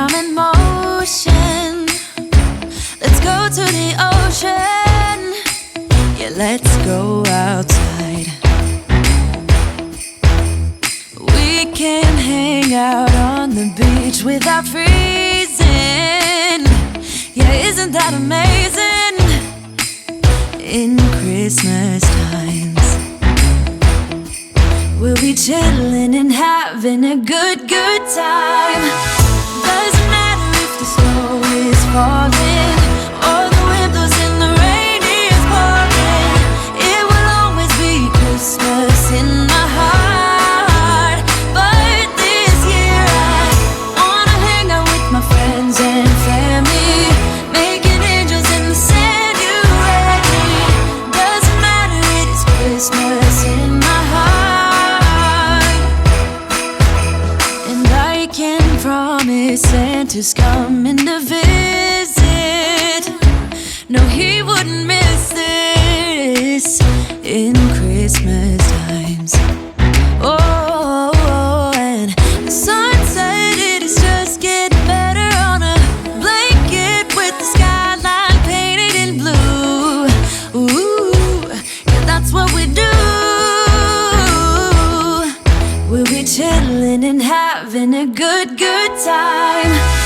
I'm in motion. Let's go to the ocean. Yeah, let's go outside. We can hang out on the beach without freezing. Yeah, isn't that amazing? In Christmas times, we'll be chilling and having a good time. Doesn't matter if the snow is falling or the wind blows and the rain is pouring. It will always be Christmas in my heart. But this year I wanna hang out with my friends and family, making angels in the sand. You ready? Doesn't matter, it is Christmas in my heart. And I can promise Santa's coming to visit. No, he wouldn't miss this in Christmas times. Oh, and the sun said it is just getting better on a blanket with the skyline painted in blue. Ooh, yeah, that's what we do. We'll be chilling and having a good time.